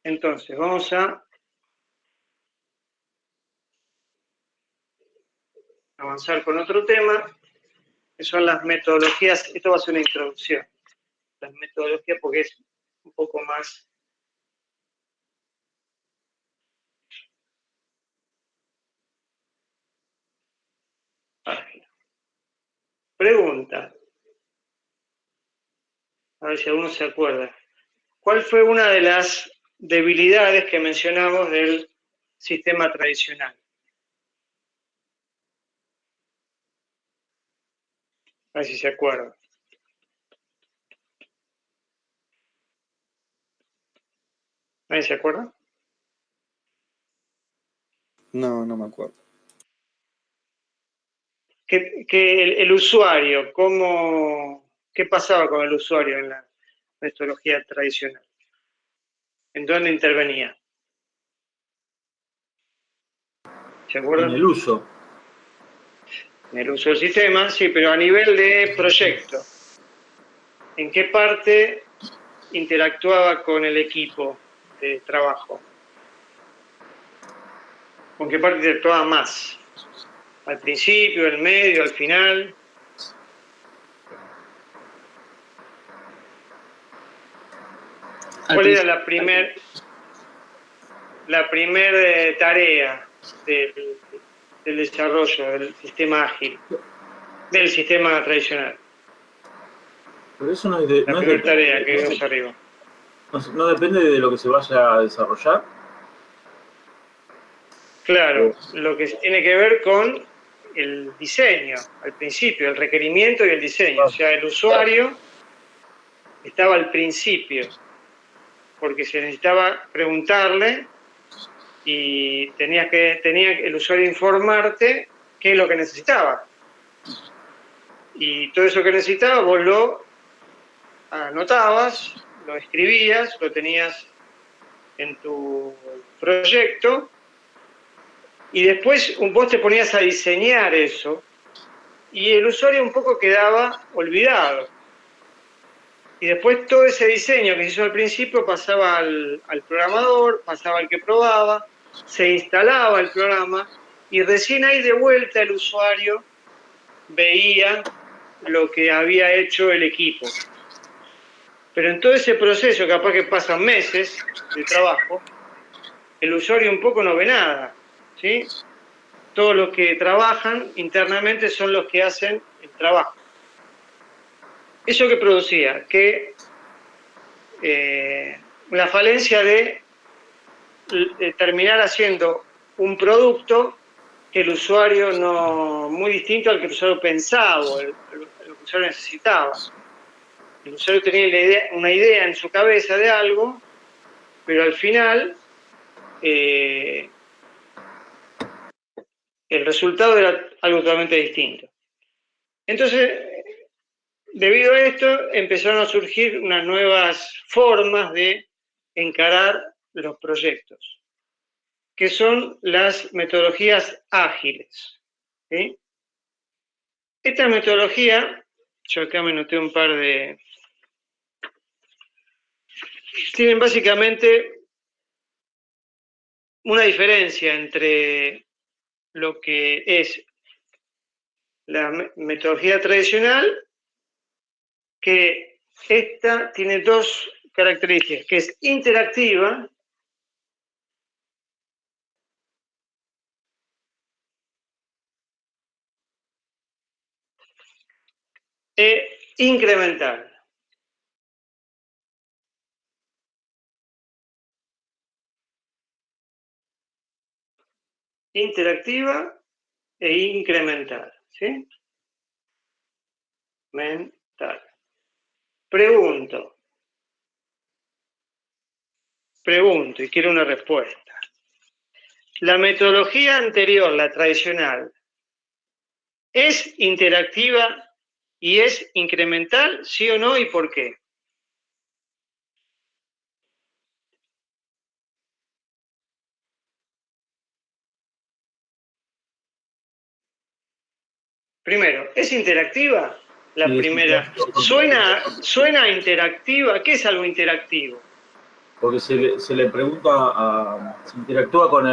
Entonces, vamos a avanzar con otro tema, que son las metodologías. Esto va a ser una introducción. Las metodologías, porque es un poco más... ágil. Pregunta. A ver si alguno se acuerda. ¿Cuál fue una de las debilidades que mencionamos del sistema tradicional? A ver si se acuerda. ¿Nadie se acuerda? No, no me acuerdo. Que el usuario, ¿qué pasaba con el usuario en la metodología tradicional? ¿En dónde intervenía? ¿Se acuerdan? En el uso. En el uso del sistema, sí, pero a nivel de proyecto. ¿En qué parte interactuaba con el equipo de trabajo? ¿Con qué parte interactuaba más? ¿Al principio, al medio, al final? ¿Cuál era la primer tarea del desarrollo del sistema ágil, del sistema tradicional? Pero eso no es de... La no primera es tarea que vemos arriba. No depende de lo que se vaya a desarrollar. Claro, lo que tiene que ver con el diseño, al principio, el requerimiento y el diseño. O sea, el usuario estaba al principio, porque se necesitaba preguntarle y tenía el usuario informarte qué es lo que necesitaba. Y todo eso que necesitaba vos lo anotabas, lo escribías, lo tenías en tu proyecto y después vos te ponías a diseñar eso y el usuario un poco quedaba olvidado. Y después todo ese diseño que se hizo al principio pasaba al programador, pasaba al que probaba, se instalaba el programa y recién ahí de vuelta el usuario veía lo que había hecho el equipo. Pero en todo ese proceso, capaz que pasan meses de trabajo, el usuario un poco no ve nada, ¿sí? Todos los que trabajan internamente son los que hacen el trabajo. ¿Eso qué producía? Que la falencia de terminar haciendo un producto que el usuario no, muy distinto al que el usuario pensaba, lo que el usuario necesitaba. El usuario tenía una idea en su cabeza de algo, pero al final el resultado era algo totalmente distinto. Entonces, debido a esto, empezaron a surgir unas nuevas formas de encarar los proyectos, que son las metodologías ágiles. ¿Sí? Esta metodología, yo acá me noté un par de... Tienen básicamente una diferencia entre lo que es la metodología tradicional, que esta tiene dos características, que es interactiva e incremental. Interactiva e incremental, ¿sí? Mental. Pregunto, y quiero una respuesta. La metodología anterior, la tradicional, ¿es interactiva y es incremental, sí o no, y por qué? Primero, ¿es interactiva? La Sí, primera. ¿Suena interactiva? ¿Qué es algo interactivo? Porque se le pregunta se interactúa con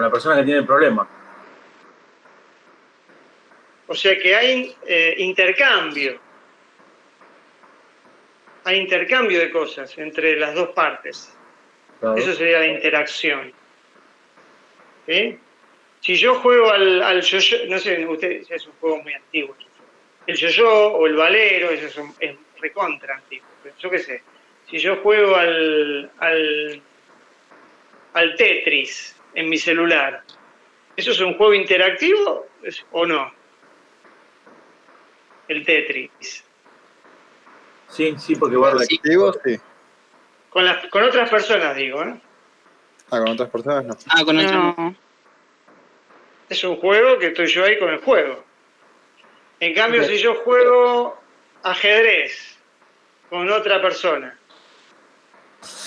la persona que tiene el problema. O sea que hay intercambio. Hay intercambio de cosas entre las dos partes. Claro. Eso sería la interacción. ¿Sí? Si yo juego al yo-yo, no sé, usted es un juego muy antiguo. El yo-yo o el valero, eso es recontra antiguo. Pero yo qué sé, si yo juego al Tetris en mi celular, ¿eso es un juego interactivo o no? El Tetris. Sí, sí, porque va Activo, sí. Con otras personas, digo, ¿eh? Ah, con otras personas no. Ah, con otro. No. Es un juego que estoy yo ahí con el juego. En cambio, si yo juego ajedrez con otra persona,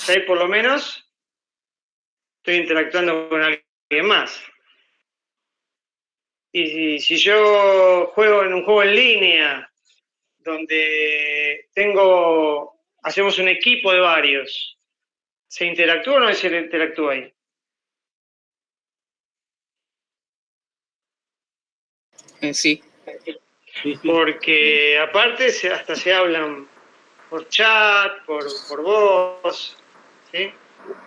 ahí por lo menos estoy interactuando con alguien más. Y si yo juego en un juego en línea, donde hacemos un equipo de varios, ¿se interactúa o no se interactúa ahí? Sí. Sí. Porque aparte hasta se hablan por chat, por voz, ¿sí?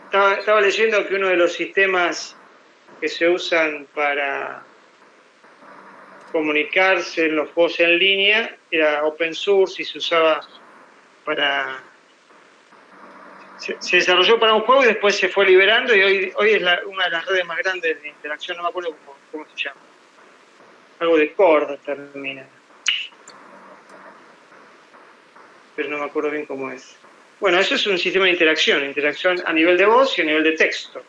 Estaba leyendo que uno de los sistemas que se usan para comunicarse en los juegos en línea era open source y se usaba para... Se desarrolló para un juego y después se fue liberando y hoy es una de las redes más grandes de interacción, no me acuerdo cómo se llama. Algo de Cord termina. Pero no me acuerdo bien cómo es. Bueno, eso es un sistema de interacción a nivel de voz y a nivel de texto.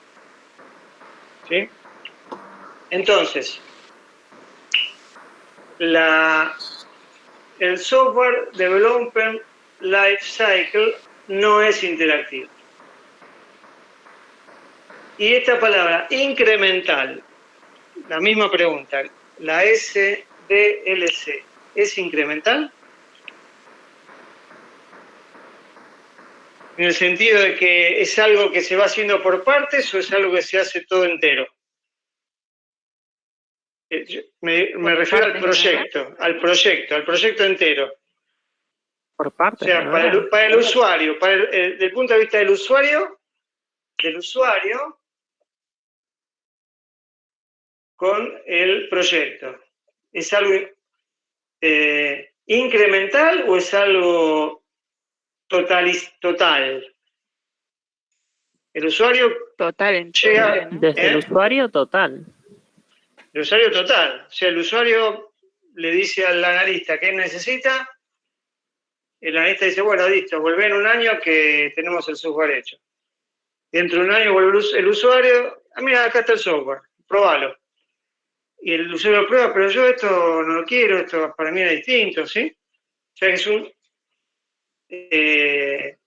¿Sí? Entonces, el software development life cycle no es interactivo. Y esta palabra incremental, la misma pregunta, la SDLC, ¿es incremental? En el sentido de que es algo que se va haciendo por partes o es algo que se hace todo entero. Me refiero al proyecto, al proyecto entero. Por partes. O sea, para el usuario, desde el punto de vista del usuario con el proyecto. ¿Es algo incremental o es algo total? El usuario Total. llega... Desde el usuario, total. El usuario total. O sea, el usuario le dice al analista qué necesita, el analista dice, bueno, listo, volvé en un año que tenemos el software hecho. Dentro de un año vuelve el usuario, mira, acá está el software, probalo. Y el usuario lo prueba, pero yo esto no lo quiero, esto para mí era distinto, ¿sí? O sea, es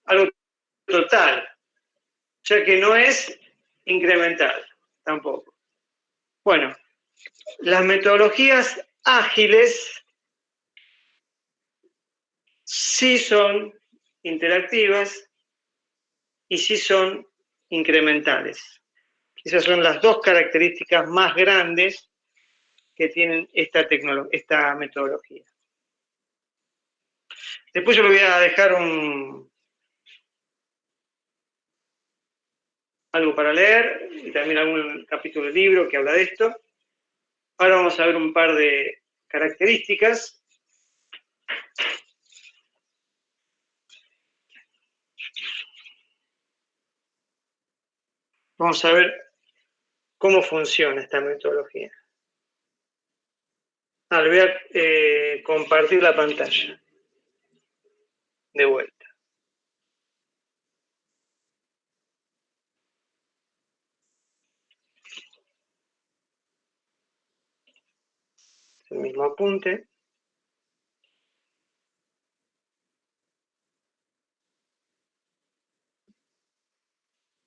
algo total. O sea, que no es incremental tampoco. Bueno, las metodologías ágiles sí son interactivas y sí son incrementales. Esas son las dos características más grandes que tienen esta metodología. Después yo le voy a dejar algo para leer y también algún capítulo de libro que habla de esto. Ahora vamos a ver un par de características. Vamos a ver cómo funciona esta metodología. Le voy a compartir la pantalla. De vuelta. El mismo apunte.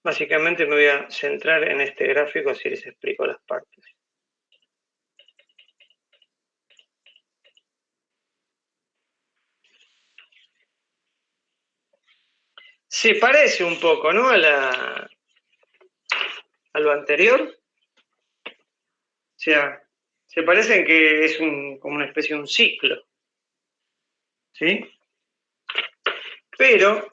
Básicamente me voy a centrar en este gráfico, así les explico las partes. se parece un poco, ¿no? A lo anterior. O sea, se parecen que es como una especie de un ciclo. ¿Sí? Pero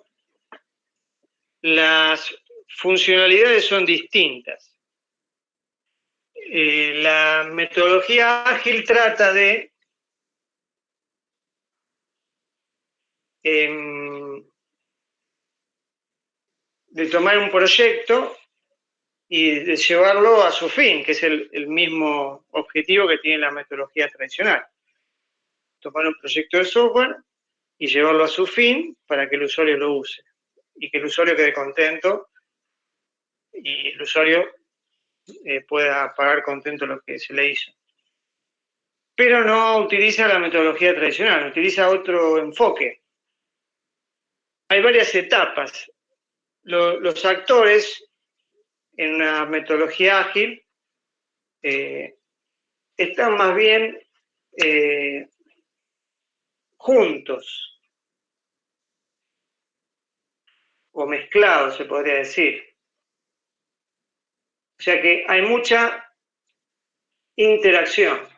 las funcionalidades son distintas. La metodología ágil trata de tomar un proyecto y de llevarlo a su fin, que es el mismo objetivo que tiene la metodología tradicional. Tomar un proyecto de software y llevarlo a su fin para que el usuario lo use y que el usuario quede contento y el usuario pueda pagar contento lo que se le hizo. Pero no utiliza la metodología tradicional, utiliza otro enfoque. Hay varias etapas. Los actores en una metodología ágil están más bien juntos o mezclados, se podría decir. O sea que hay mucha interacción.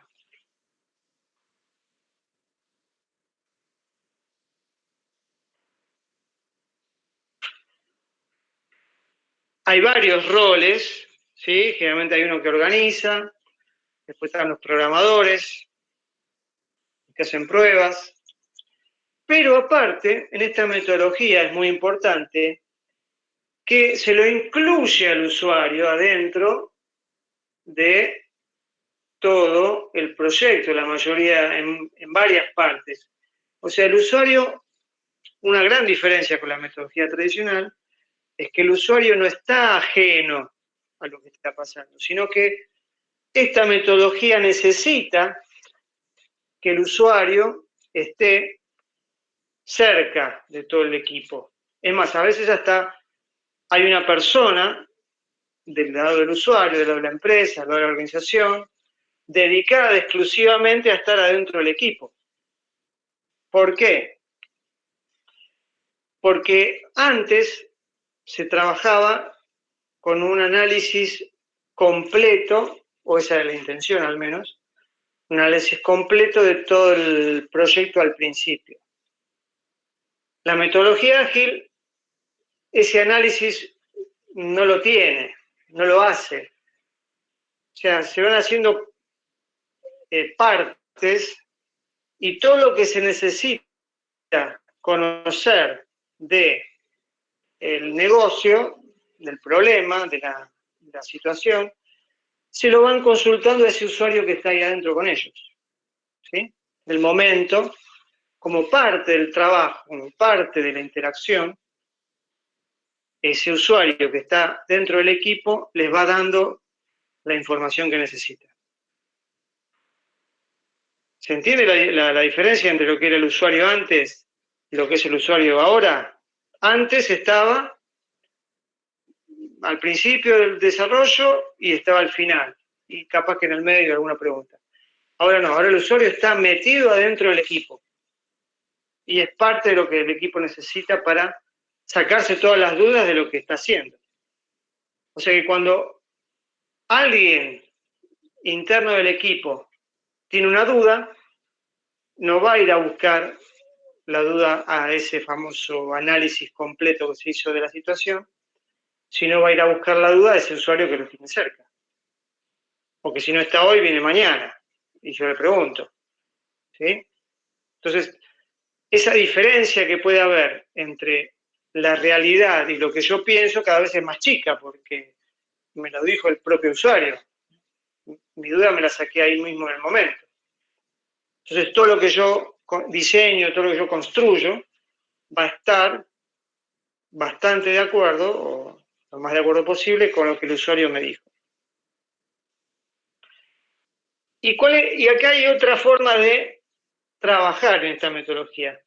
Hay varios roles, ¿sí? Generalmente hay uno que organiza, después están los programadores, que hacen pruebas. Pero aparte, en esta metodología es muy importante que se lo incluye al usuario adentro de todo el proyecto, la mayoría en varias partes. O sea, el usuario, una gran diferencia con la metodología tradicional, es que el usuario no está ajeno a lo que está pasando, sino que esta metodología necesita que el usuario esté cerca de todo el equipo. Es más, a veces hasta hay una persona del lado del usuario, del lado de la empresa, del lado de la organización, dedicada exclusivamente a estar adentro del equipo. ¿Por qué? Porque antes se trabajaba con un análisis completo, o esa era la intención al menos, un análisis completo de todo el proyecto al principio. La metodología ágil, ese análisis no lo tiene, no lo hace. O sea, se van haciendo partes y todo lo que se necesita conocer del negocio, del problema, de la situación, se lo van consultando a ese usuario que está ahí adentro con ellos. ¿Sí? Del momento, como parte del trabajo, como parte de la interacción, ese usuario que está dentro del equipo les va dando la información que necesita. ¿Se entiende la diferencia entre lo que era el usuario antes y lo que es el usuario ahora? Antes estaba al principio del desarrollo y estaba al final, y capaz que en el medio alguna pregunta. Ahora no, ahora el usuario está metido adentro del equipo y es parte de lo que el equipo necesita para sacarse todas las dudas de lo que está haciendo. O sea que cuando alguien interno del equipo tiene una duda, no va a ir a buscar la duda a ese famoso análisis completo que se hizo de la situación, sino va a ir a buscar la duda a ese usuario que lo tiene cerca. Porque si no está hoy, viene mañana. Y yo le pregunto. ¿Sí? Entonces, esa diferencia que puede haber entre la realidad y lo que yo pienso cada vez es más chica, porque me lo dijo el propio usuario. Mi duda me la saqué ahí mismo en el momento. Entonces, todo lo que yo diseño, todo lo que yo construyo, va a estar bastante de acuerdo, o lo más de acuerdo posible, con lo que el usuario me dijo. Y acá hay otra forma de trabajar en esta metodología.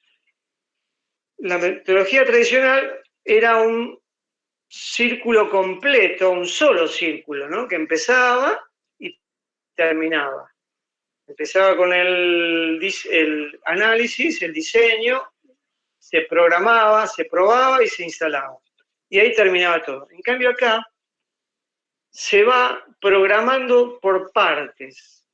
La metodología tradicional era un círculo completo, un solo círculo, ¿no? Que empezaba y terminaba. Empezaba con el análisis, el diseño, se programaba, se probaba y se instalaba. Y ahí terminaba todo. En cambio acá se va programando por partes.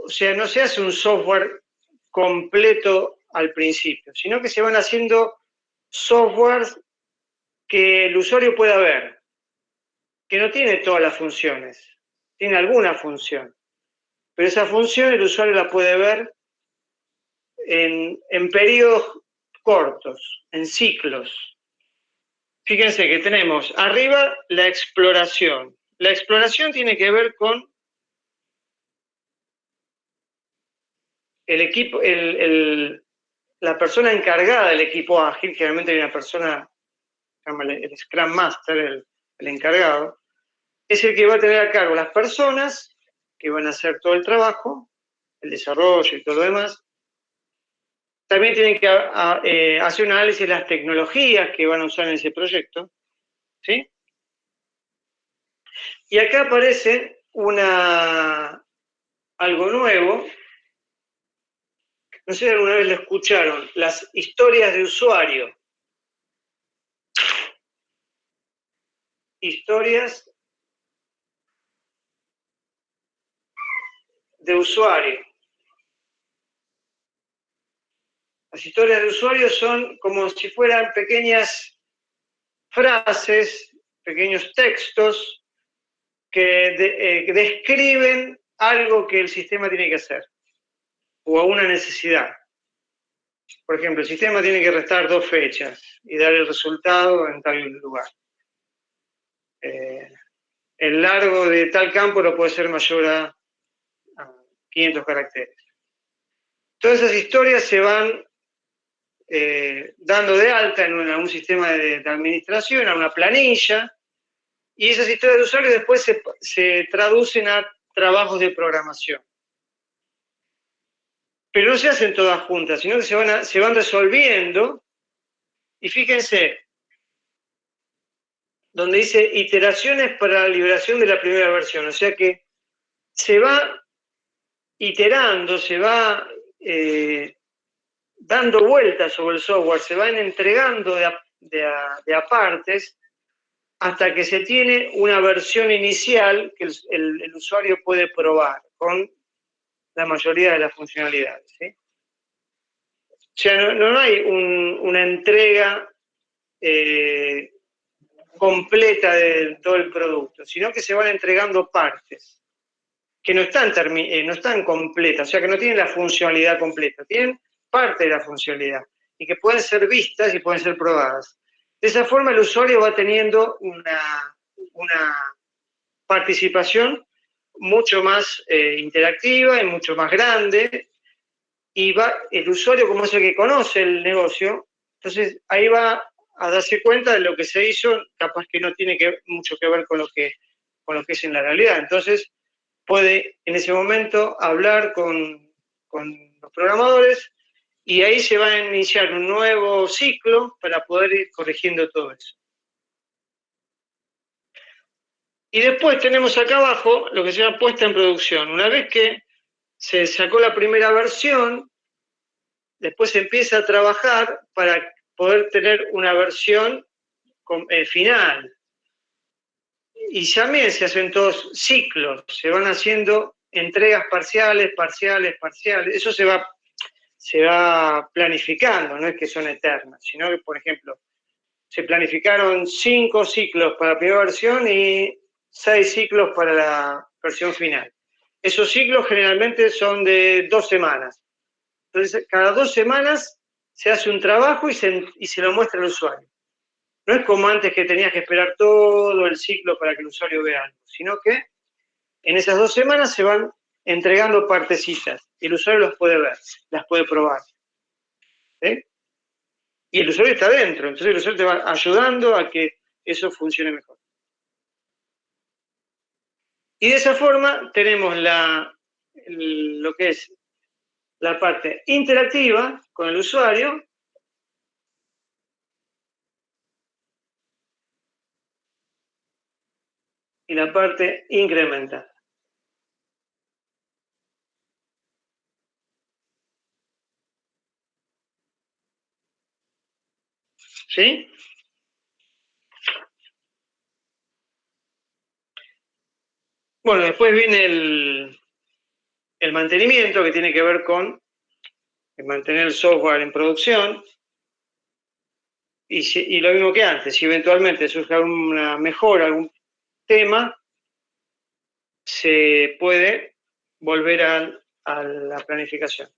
O sea, no se hace un software completo al principio, sino que se van haciendo softwares que el usuario pueda ver, que no tiene todas las funciones, tiene alguna función, pero esa función el usuario la puede ver en periodos cortos, en ciclos. Fíjense que tenemos arriba la exploración. La exploración tiene que ver con el equipo, la persona encargada del equipo ágil, generalmente hay una persona, el Scrum Master, el encargado, es el que va a tener a cargo las personas que van a hacer todo el trabajo, el desarrollo y todo lo demás. También tienen que hacer un análisis de las tecnologías que van a usar en ese proyecto, ¿sí? Y acá aparece algo nuevo. No sé si alguna vez lo escucharon, las historias de usuario. Historias de usuario. Las historias de usuario son como si fueran pequeñas frases, pequeños textos que describen algo que el sistema tiene que hacer o una necesidad. Por ejemplo, el sistema tiene que restar 2 fechas y dar el resultado en tal lugar. El largo de tal campo no puede ser mayor a 500 caracteres. Todas esas historias se van dando de alta en un sistema de administración, a una planilla, y esas historias de usuario después se traducen a trabajos de programación. Pero no se hacen todas juntas, sino que se van resolviendo, y fíjense, donde dice iteraciones para la liberación de la primera versión, o sea que se va iterando, se va dando vueltas sobre el software, se van entregando de a partes hasta que se tiene una versión inicial que el usuario puede probar con la mayoría de las funcionalidades, ¿sí? O sea, no hay una entrega completa de todo el producto, sino que se van entregando partes que no están completas, o sea, que no tienen la funcionalidad completa, tienen parte de la funcionalidad y que pueden ser vistas y pueden ser probadas. De esa forma el usuario va teniendo una participación mucho más interactiva y mucho más grande, y el usuario, como es el que conoce el negocio, entonces ahí va a darse cuenta de lo que se hizo, capaz que no tiene mucho que ver con lo que es en la realidad. Entonces puede en ese momento hablar con los programadores y ahí se va a iniciar un nuevo ciclo para poder ir corrigiendo todo eso. Y después tenemos acá abajo lo que se llama puesta en producción. Una vez que se sacó la primera versión, después se empieza a trabajar para poder tener una versión final. Y también se hacen todos ciclos, se van haciendo entregas parciales. Eso se va planificando, no es que son eternas, sino que, por ejemplo, se planificaron 5 ciclos para la primera versión y 6 ciclos para la versión final. Esos ciclos generalmente son de 2 semanas. Entonces, cada 2 semanas se hace un trabajo y se lo muestra al usuario. No es como antes que tenías que esperar todo el ciclo para que el usuario vea algo, sino que en esas 2 semanas se van entregando partecitas y el usuario las puede ver, las puede probar. ¿Sí? Y el usuario está dentro, entonces el usuario te va ayudando a que eso funcione mejor. Y de esa forma tenemos lo que es la parte interactiva con el usuario y la parte incremental. ¿Se ¿Sí? Bueno, después viene el mantenimiento, que tiene que ver con mantener el software en producción. Y lo mismo que antes, si eventualmente surge alguna mejora, algún tema, se puede volver a la planificación.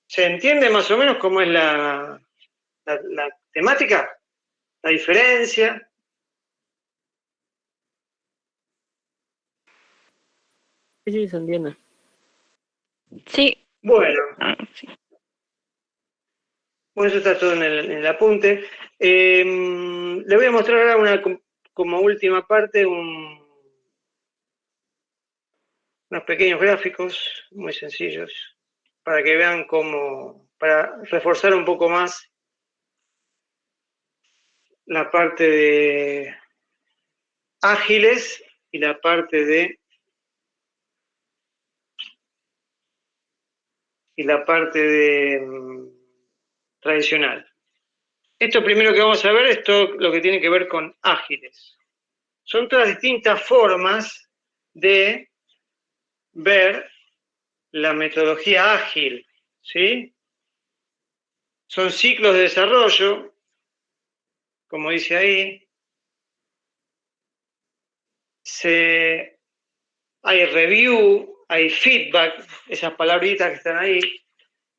¿Se entiende más o menos cómo es la temática? ¿La diferencia? Sí, sí, se entiende. Sí. Bueno, Sí. bueno, eso está todo en el apunte. Le voy a mostrar ahora como última parte unos pequeños gráficos muy sencillos para que vean para reforzar un poco más la parte de ágiles y la parte de tradicional. Esto primero que vamos a ver es todo lo que tiene que ver con ágiles. Son todas distintas formas de ver la metodología ágil, ¿sí? Son ciclos de desarrollo, como dice ahí. Hay review, hay feedback, esas palabritas que están ahí.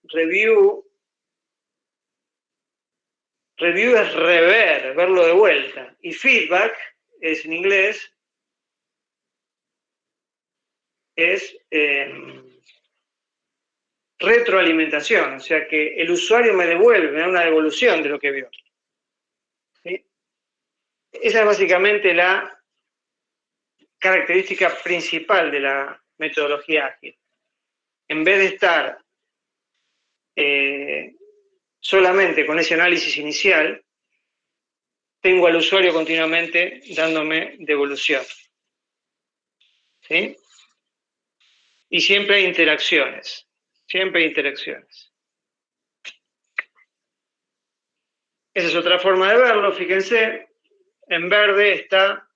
Review es rever, verlo de vuelta. Y feedback es en inglés, es retroalimentación, o sea que el usuario me devuelve, me da una devolución de lo que vio. ¿Sí? Esa es básicamente la característica principal de la metodología ágil. En vez de estar solamente con ese análisis inicial, tengo al usuario continuamente dándome devolución. ¿Sí? Y siempre hay interacciones. Siempre hay interacciones. Esa es otra forma de verlo, fíjense. En verde está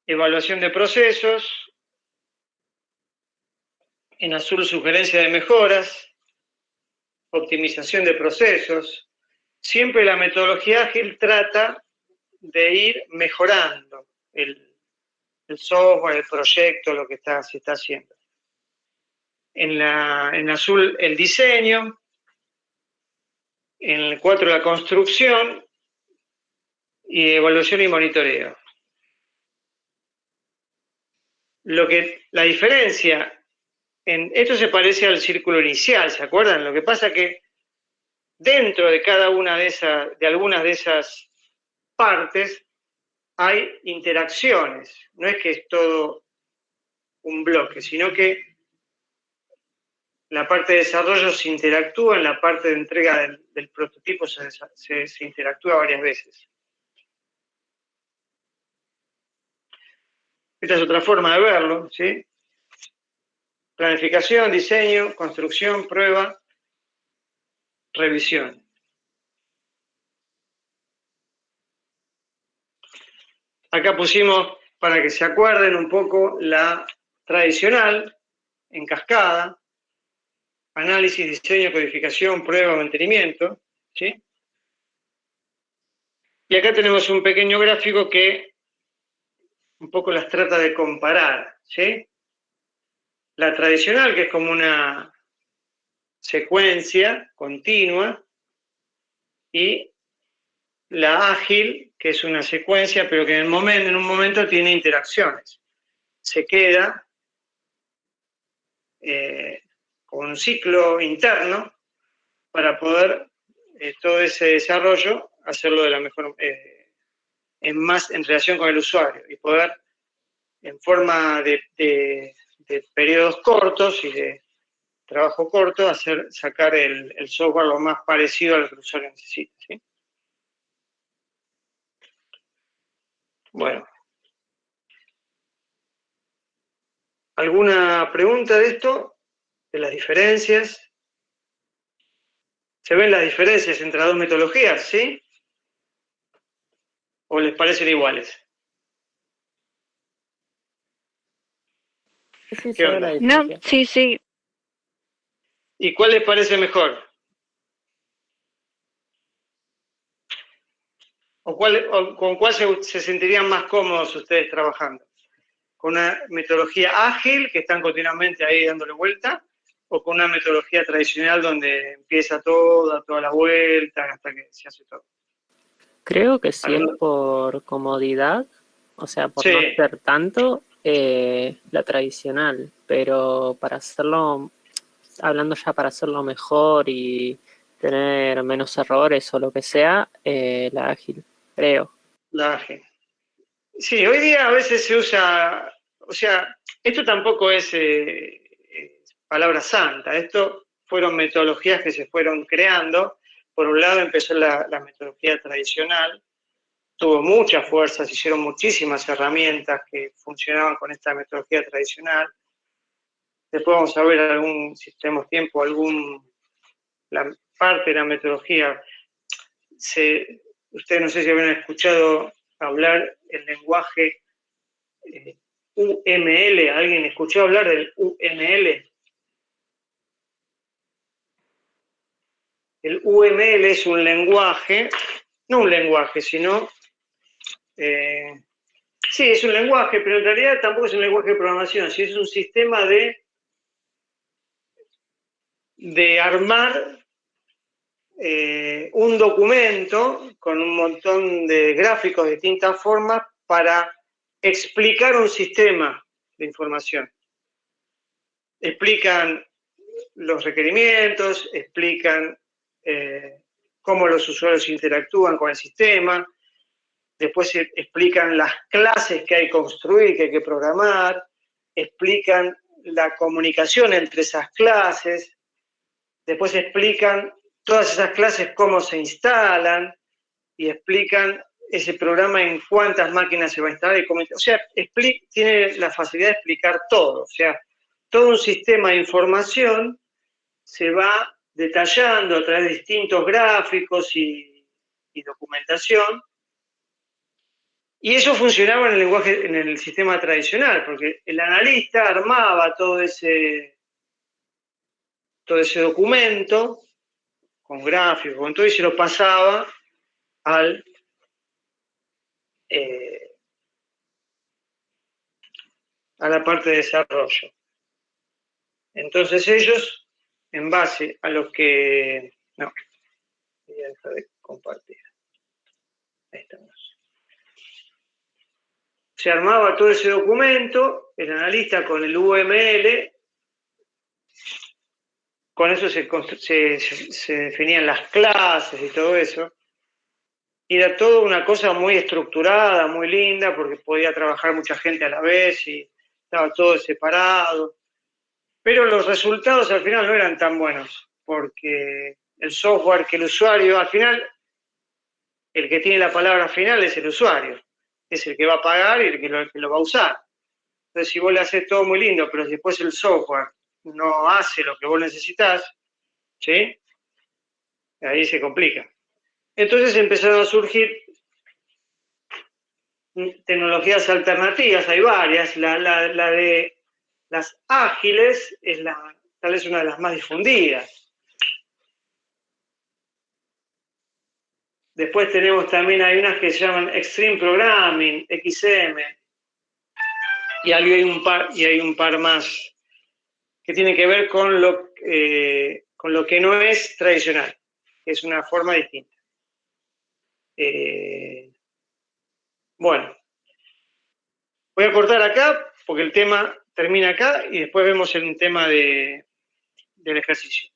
evaluación de procesos. En azul, sugerencia de mejoras. Optimización de procesos. Siempre la metodología ágil trata de ir mejorando el software, el proyecto, lo que se está haciendo. En azul, el diseño. En el 4, la construcción. Y evaluación y monitoreo. La diferencia, esto se parece al círculo inicial, ¿se acuerdan? Lo que pasa que dentro de cada una de algunas de esas partes hay interacciones. No es que es todo un bloque, sino que la parte de desarrollo se interactúa, en la parte de entrega del prototipo se interactúa varias veces. Esta es otra forma de verlo, ¿sí? Planificación, diseño, construcción, prueba, revisión. Acá pusimos, para que se acuerden un poco, la tradicional, en cascada, análisis, diseño, codificación, prueba, mantenimiento, ¿sí? Y acá tenemos un pequeño gráfico que un poco las trata de comparar, ¿sí? La tradicional, que es como una secuencia continua, y la ágil, que es una secuencia, pero que en un momento tiene interacciones. Se queda con un ciclo interno para poder todo ese desarrollo hacerlo de la mejor, más en relación con el usuario y poder en forma de periodos cortos y de trabajo corto sacar el software lo más parecido a lo que el usuario necesita, ¿sí? Bueno. ¿Alguna pregunta de esto? ¿De las diferencias? ¿Se ven las diferencias entre las dos metodologías, sí? ¿O les parecen iguales? Sí, ¿Qué se ve onda? la No, diferencia. sí, sí. ¿Y cuál les parece mejor? ¿O con cuál se sentirían más cómodos ustedes trabajando? ¿Con una metodología ágil, que están continuamente ahí dándole vuelta, o con una metodología tradicional donde empieza toda la vuelta hasta que se hace todo? Creo que si es ¿Alguno? por comodidad, o sea, por no Sí, hacer tanto, la tradicional, pero para hacerlo, hablando ya para hacerlo mejor y tener menos errores o lo que sea, la ágil, creo. la ágil. Sí, hoy día a veces se usa, o sea, esto tampoco es palabra santa, esto fueron metodologías que se fueron creando. Por un lado empezó la metodología tradicional, tuvo mucha fuerza, se hicieron muchísimas herramientas que funcionaban con esta metodología tradicional. Después vamos a ver si tenemos tiempo, la parte de la metodología. Ustedes no sé si habían escuchado hablar el lenguaje UML. ¿Alguien escuchó hablar del UML? El UML es un lenguaje, no un lenguaje, sino... sí, es un lenguaje, pero en realidad tampoco es un lenguaje de programación, sino es un sistema de armar un documento con un montón de gráficos de distintas formas para explicar un sistema de información. Explican los requerimientos, explican cómo los usuarios interactúan con el sistema, después explican las clases que hay que construir, que hay que programar, explican la comunicación entre esas clases, después explican todas esas clases cómo se instalan y explican ese programa en cuántas máquinas se va a instalar y cómo. O sea, tiene la facilidad de explicar todo. O sea, todo un sistema de información se va detallando a través de distintos gráficos y documentación. Y eso funcionaba en el lenguaje, en el sistema tradicional, porque el analista armaba todo ese documento con gráficos, con todo, y se lo pasaba a la parte de desarrollo. Entonces ellos, en base a lo que... No, voy a dejar de compartir. Ahí estamos. Se armaba todo ese documento, el analista con el UML, con eso se definían las clases y todo eso. Y era todo una cosa muy estructurada, muy linda, porque podía trabajar mucha gente a la vez y estaba todo separado. Pero los resultados al final no eran tan buenos, porque el software que el usuario, al final, el que tiene la palabra final es el usuario, es el que va a pagar y el que lo va a usar. Entonces, si vos le haces todo muy lindo, pero después el software no hace lo que vos necesitas, ¿sí? Ahí se complica. Entonces empezaron a surgir tecnologías alternativas, hay varias. La de las ágiles es tal vez una de las más difundidas. Después tenemos también, hay unas que se llaman Extreme Programming, XM, y hay un par más que tienen que ver con lo que no es tradicional, que es una forma distinta. Bueno, voy a cortar acá porque el tema termina acá y después vemos el tema del ejercicio.